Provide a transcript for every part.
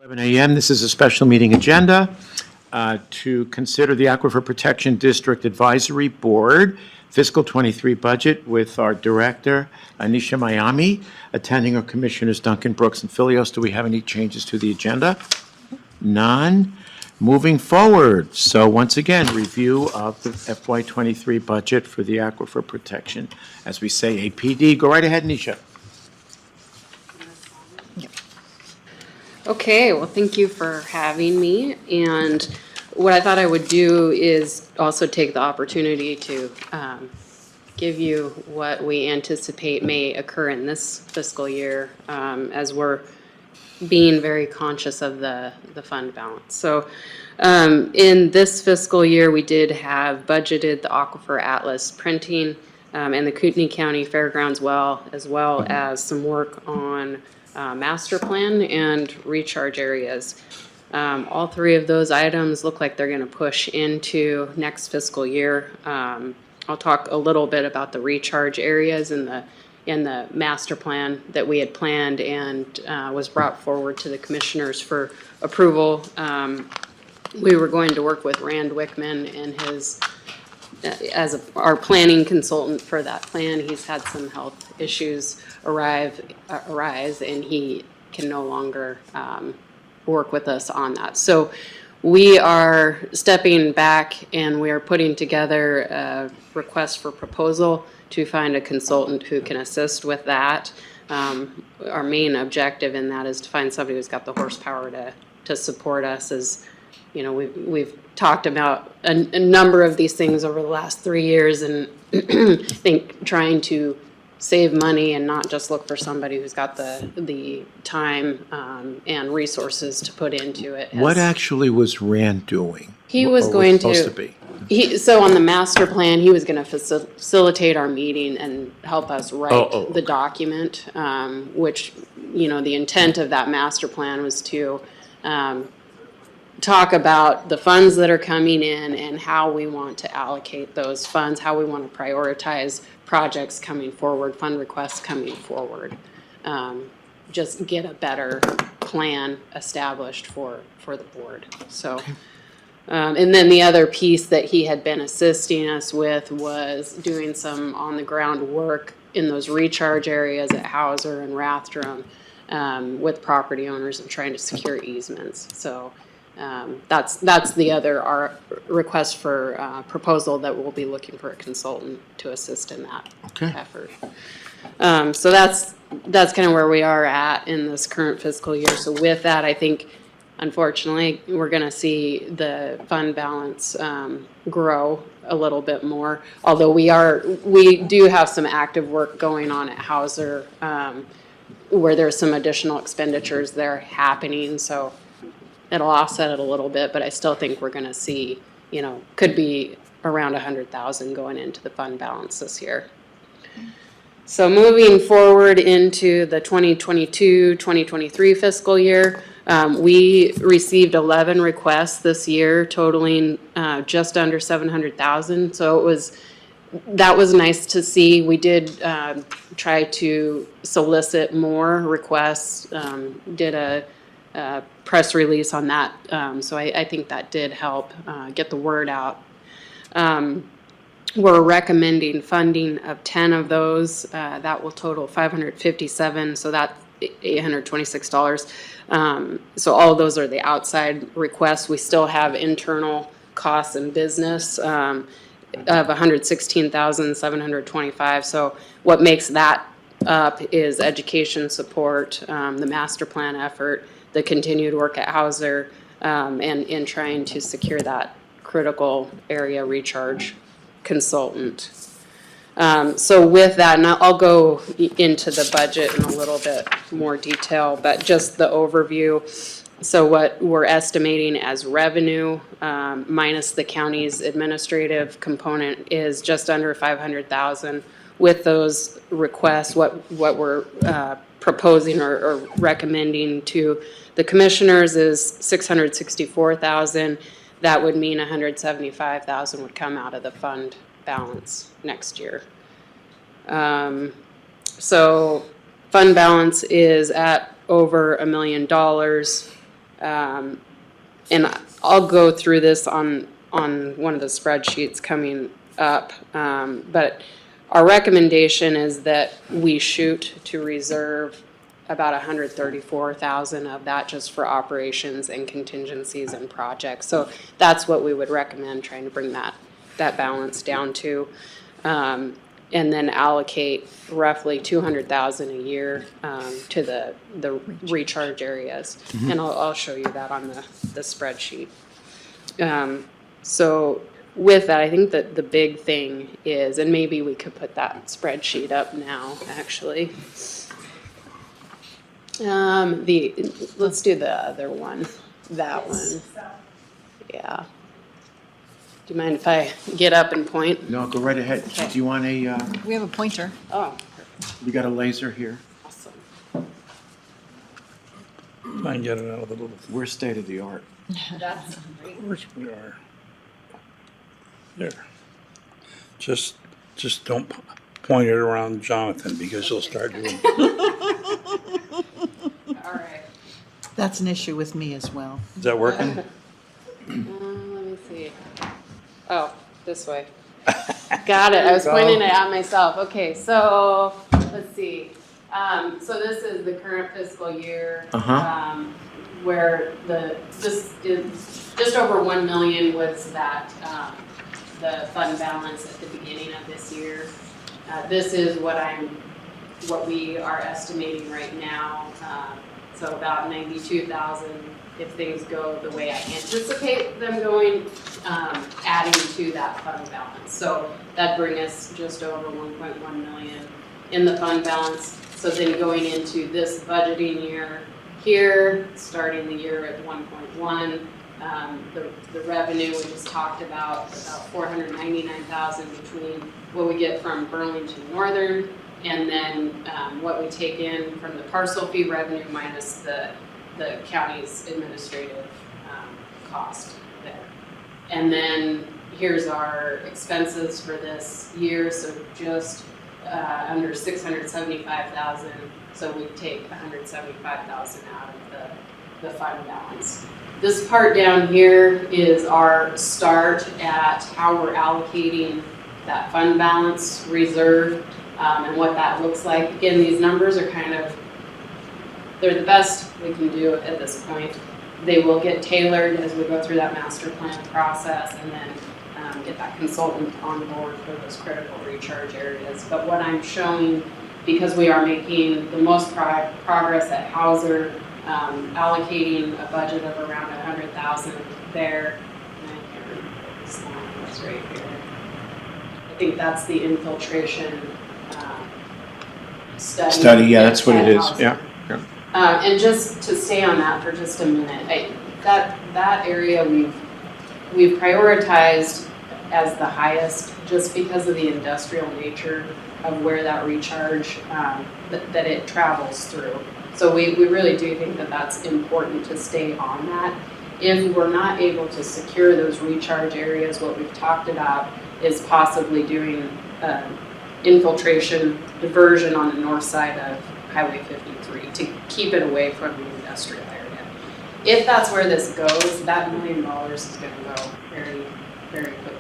11 a.m. This is a special meeting agenda to consider the Aquifer Protection District Advisory Board fiscal 23 budget with our director, Anisha Miami, attending our commissioners, Duncan Brooks and Filios. Do we have any changes to the agenda? None. Moving forward. So once again, review of the FY23 budget for the Aquifer Protection. As we say, APD. Go right ahead, Anisha. Okay, well, thank you for having me. And what I thought I would do is also take the opportunity to give you what we anticipate may occur in this fiscal year, as we're being very conscious of the fund balance. So in this fiscal year, we did have budgeted the Aquifer Atlas printing and the Kootenai County Fairgrounds as well as some work on master plan and recharge areas. All three of those items look like they're going to push into next fiscal year. I'll talk a little bit about the recharge areas in the master plan that we had planned and was brought forward to the commissioners for approval. We were going to work with Rand Wickman and his our planning consultant for that plan. He's had some health issues arise, and he can no longer work with us on that. So we are stepping back and we are putting together a request for proposal to find a consultant who can assist with that. Our main objective in that is to find somebody who's got the horsepower to support us. As you know, we've talked about a number of these things over the last 3 years, and I think trying to save money and not just look for somebody who's got the time and resources to put into it. What actually was Rand doing? He was going to be. So on the master plan, he was going to facilitate our meeting and help us write the document, which, you know, the intent of that master plan was to talk about the funds that are coming in and how we want to allocate those funds, how we want to prioritize projects coming forward, fund requests coming forward. Just get a better plan established for the board. So, and then the other piece that he had been assisting us with was doing some on-the-ground work in those recharge areas at Hauser and Rathdrum with property owners and trying to secure easements. So that's the other request for proposal that we'll be looking for a consultant to assist in that effort. So that's kind of where we are at in this current fiscal year. So with that, I think, unfortunately, we're going to see the fund balance grow a little bit more. Although we do have some active work going on at Hauser where there's some additional expenditures there happening. So it'll offset it a little bit, but I still think we're going to see, you know, could be around 100,000 going into the fund balance this year. So moving forward into the 2022-2023 fiscal year, we received 11 requests this year, totaling just under 700,000. So that was nice to see. We did try to solicit more requests, did a press release on that, so I think that did help get the word out. We're recommending funding of 10 of those. That will total 557, so that's $826. So all of those are the outside requests. We still have internal costs and business of $116,725. So what makes that up is education support, the master plan effort, the continued work at Hauser, and in trying to secure that critical area recharge consultant. So with that, and I'll go into the budget in a little bit more detail, but just the overview. So what we're estimating as revenue minus the county's administrative component is just under 500,000. With those requests, what we're proposing or recommending to the commissioners is 664,000. That would mean 175,000 would come out of the fund balance next year. So fund balance is at over $1 million. And I'll go through this on one of the spreadsheets coming up. But our recommendation is that we shoot to reserve about 134,000 of that just for operations and contingencies and projects. So that's what we would recommend, trying to bring that balance down to. And then allocate roughly 200,000 a year to the recharge areas. And I'll show you that on the spreadsheet. So with that, I think that the big thing is, and maybe we could put that spreadsheet up now, actually. Let's do the other one, that one. Yeah. Do you mind if I get up and point? No, go right ahead. Okay. Do you want a, We have a pointer. Oh, we got a laser here. awesome. Try and get it out of the little, We're state of the art. That's great. of course we are. There. Just don't point it around Jonathan because he'll start doing. All right. That's an issue with me as well. Is that working? Let me see. Oh, this way. Got it. I was pointing it at myself. Okay, so let's see. So this is the current fiscal year. Where just over 1 million was that the fund balance at the beginning of this year. This is what we are estimating right now. So about 92,000 if things go the way I anticipate them going, adding to that fund balance. So that'd bring us just over 1.1 million in the fund balance. So then going into this budgeting year here, starting the year at 1.1, the revenue we just talked about 499,000 between what we get from Burlington Northern and then what we take in from the parcel fee revenue minus the county's administrative cost there. And then here's our expenses for this year, so just under 675,000. So we take 175,000 out of the fund balance. This part down here is our start at how we're allocating that fund balance reserve and what that looks like. Again, these numbers are they're the best we can do at this point. They will get tailored as we go through that master plan process and then get that consultant on board for those critical recharge areas. But what I'm showing, because we are making the most progress at Hauser, allocating a budget of around 100,000 there. And I can't remember this line was right here. I think that's the infiltration study. Yeah, that's what it is. Hauser. Yeah. And just to stay on that for just a minute, that area we've prioritized as the highest just because of the industrial nature of where that recharge that it travels through. So we really do think that that's important to stay on that. If we're not able to secure those recharge areas, what we've talked about is possibly doing infiltration diversion on the north side of Highway 53 to keep it away from the industrial area. If that's where this goes, that $1 million is going to go very, very quickly.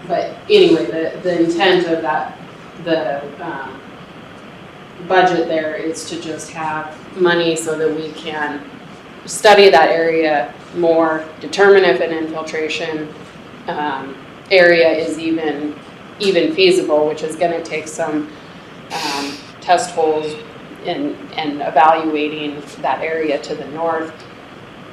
But anyway, the intent of the budget there is to just have money so that we can study that area more, determine if an infiltration area is even feasible, which is going to take some test holes and evaluating that area to the north,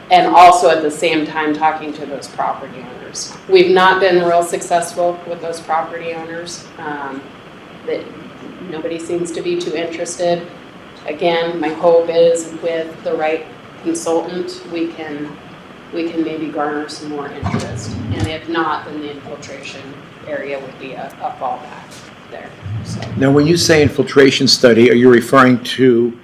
and also at the same time talking to those property owners. We've not been real successful with those property owners. That nobody seems to be too interested. Again, my hope is with the right consultant, we can maybe garner some more interest. And if not, then the infiltration area would be a fallback there. So. Now, when you say infiltration study, are you referring to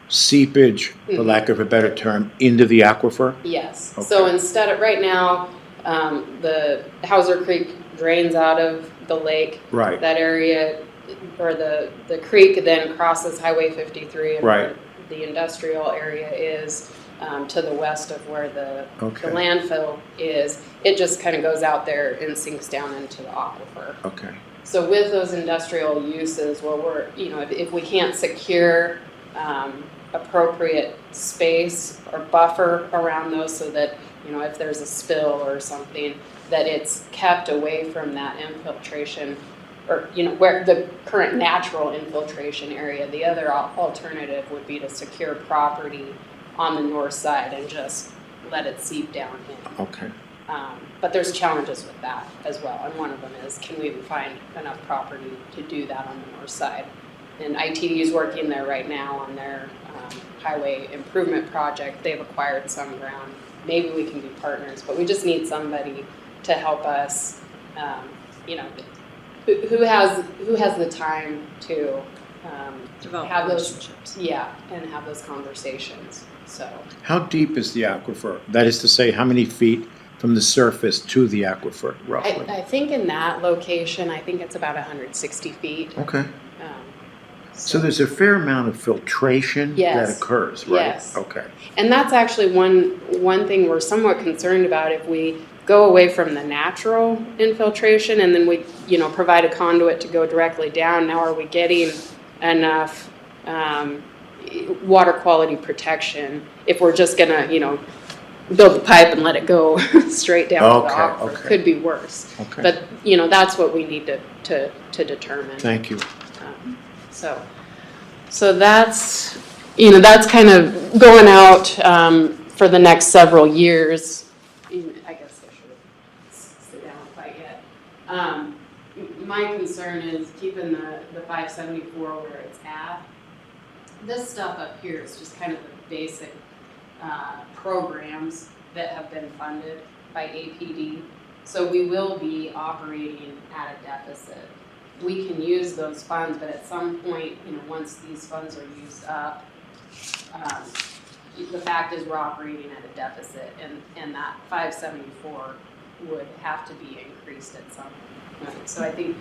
seepage, for lack of a better term, into the aquifer? Yes. Okay. So instead of, right now, the Hauser Creek drains out of the lake. Right. That area, or the creek then crosses Highway 53 and Right. where the industrial area is. to the west of where the Okay. landfill is. It just kind of goes out there and sinks down into the aquifer. Okay. So with those industrial uses, where we're, if we can't secure appropriate space or buffer around those so that, if there's a spill or something, that it's kept away from that infiltration or, where the current natural infiltration area. The other alternative would be to secure property on the north side and just let it seep down in. Okay. But there's challenges with that as well, and one of them is, can we find enough property to do that on the north side? And ITD is working there right now on their highway improvement project. They've acquired some ground. Maybe we can be partners, but we just need somebody to help us, who has the time to Develop have those, relationships. and have those conversations. So How deep is the aquifer? That is to say, how many feet from the surface to the aquifer, roughly? I think in that location, I think it's about 160 feet. Okay. So there's a fair amount of filtration Yes. that occurs, right? Yes. Okay. And that's actually one thing we're somewhat concerned about. If we go away from the natural infiltration and then we, provide a conduit to go directly down, now are we getting enough water quality protection if we're just gonna, build the pipe and let it go straight down to the Okay, aquifer? okay. Could be worse. Okay. But, that's what we need to determine. Thank you. So that's, that's kind of going out for the next several years. I guess I should sit down and fight yet. My concern is keeping the 574 where it's at. This stuff up here is just kind of the basic programs that have been funded by APD. So we will be operating at a deficit. We can use those funds, but at some point, once these funds are used up, the fact is we're operating at a deficit, and that 574 would have to be increased at some point. So I think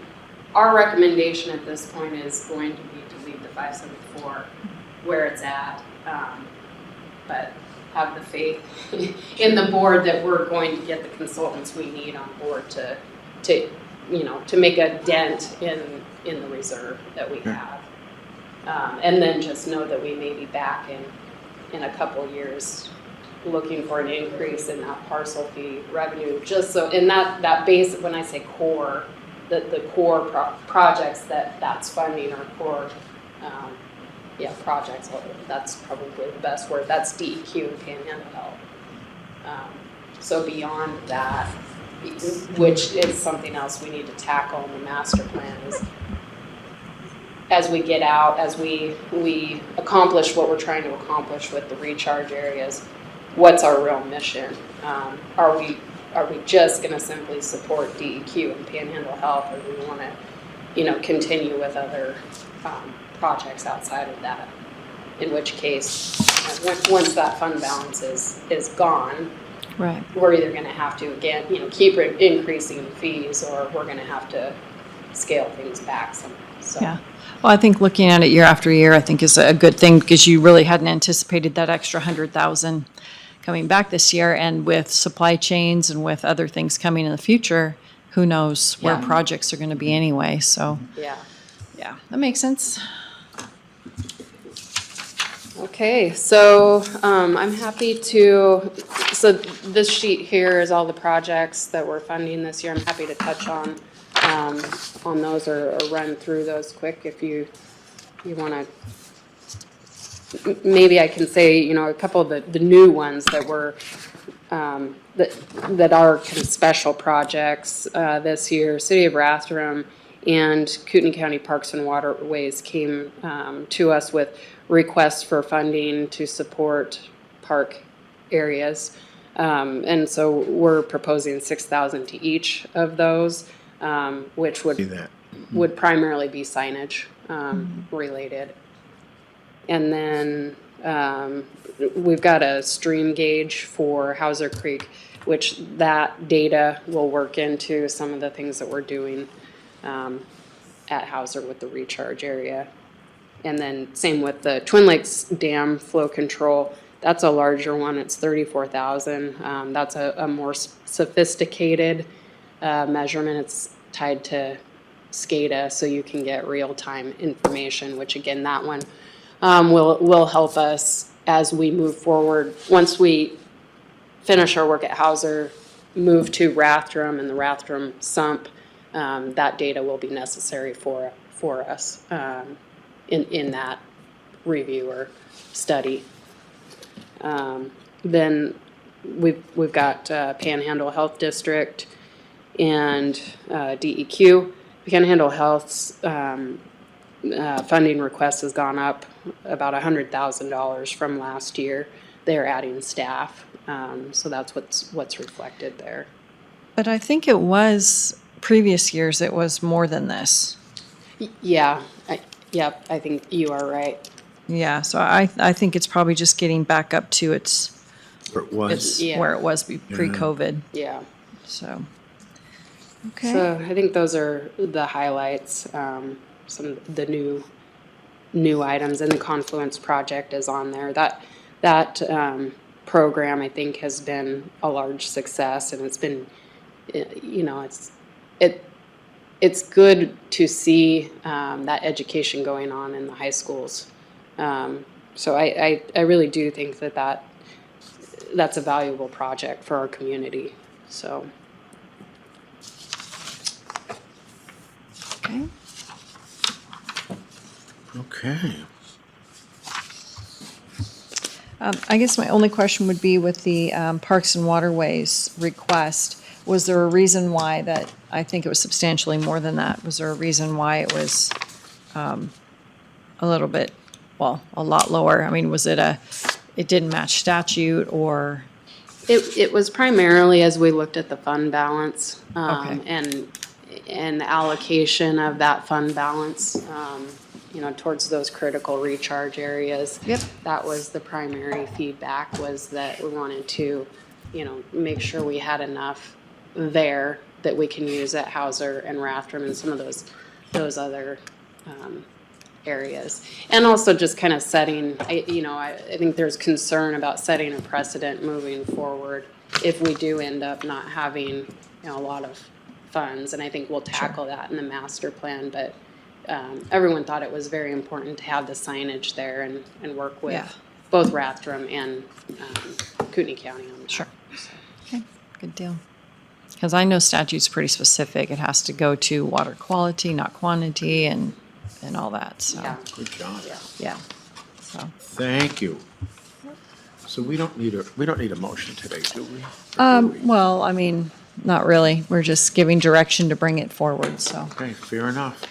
our recommendation at this point is going to be to leave the 574 where it's at, but have the faith in the board that we're going to get the consultants we need on board to make a dent in the reserve that we have. And then just know that we may be back in a couple years looking for an increase in that parcel fee revenue, just so, and that base, when I say core, the core projects that's funding are core, projects, that's probably the best word, that's DEQ and Panhandle Health. So beyond that, which is something else we need to tackle in the master plan, is as we get out, as we accomplish what we're trying to accomplish with the recharge areas, what's our real mission? Are we just going to simply support DEQ and Panhandle Health, or do we want to, continue with other projects outside of that? In which case, once that fund balance is gone, Right. we're either going to have to, again, keep increasing fees, or we're going to have to scale things back somehow. So. Yeah. Well, I think looking at it year after year, I think is a good thing, because you really hadn't anticipated that extra 100,000 coming back this year. And with supply chains and with other things coming in the future, who knows where Yeah. projects are going to be anyway. So, Yeah. yeah, that makes sense. Okay, so I'm happy to, so this sheet here is all the projects that we're funding this year. I'm happy to touch on those or run through those quick if you want to. Maybe I can say, a couple of the new ones that were that are kind of special projects this year. City of Rathdrum and Kootenai County Parks and Waterways came to us with requests for funding to support park areas. And so we're proposing $6,000 to each of those, which See that. would primarily be signage related. And then we've got a stream gauge for Hauser Creek, which that data will work into some of the things that we're doing at Hauser with the recharge area. And then same with the Twin Lakes Dam flow control. That's a larger one. It's 34,000. That's a more sophisticated measurement. It's tied to SCADA, so you can get real-time information, which again, that one will help us as we move forward. Once we finish our work at Hauser, move to Rathdrum and the Rathdrum sump, that data will be necessary for us in that review or study. Then we've got Panhandle Health District and DEQ. Panhandle Health's funding request has gone up about $100,000 from last year. They're adding staff, so that's what's reflected there. But I think it was, previous years, it was more than this. Yeah, yep, I think you are right. Yeah, so I think it's probably just getting back up to its Yeah. where it was pre-COVID, Yeah. so. Okay, So I think those are the highlights, some of the new items, and the Confluence project is on there. That program, I think, has been a large success, and it's been, you know, it's good to see that education going on in the high schools. So I really do think that's a valuable project for our community, so. okay. Okay. I guess my only question would be with the Parks and Waterways request, was there a reason why that, I think it was substantially more than that, was there a reason why it was a little bit, well, a lot lower? I mean, was it it didn't match statute, or? It was primarily as we looked at the fund balance, Okay. and the allocation of that fund balance, you know, towards those critical recharge areas. Yep. That was the primary feedback, was that we wanted to, you know, make sure we had enough there that we can use at Hauser and Rathdrum and some of those other areas. And also just kind of setting, I think there's concern about setting a precedent moving forward if we do end up not having, you know, a lot of funds. And I think we'll tackle that in the master plan, but everyone thought it was very important to have the signage there and work with Yeah. both Rathdrum and Kootenai County on that. Sure. Okay, good deal. Because I know statute's pretty specific. It has to go to water quality, not quantity, and all that, so, Yeah. Good job. yeah. So, Thank you. So we don't need a motion today, do we? Or do we? well, I mean, not really. We're just giving direction to bring it forward, so, Okay, fair enough.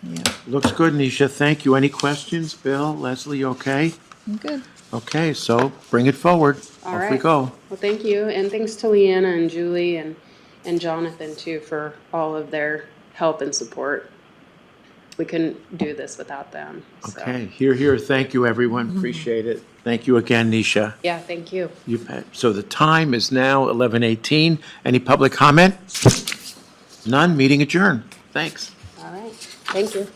yeah, Looks good, Nisha. Thank you. Any questions? Bill, Leslie, okay? I'm good. Okay, so bring it forward. All Off we right. go. Well, thank you, and thanks to Leanna and Julie and Jonathan too for all of their help and support. We couldn't do this without them, so. Okay, here. Thank you, everyone. Appreciate it. Thank you again, Nisha. Yeah, thank you. You bet. So the time is now 11:18. Any public comment? None. Meeting adjourned. Thanks. All right, thank you.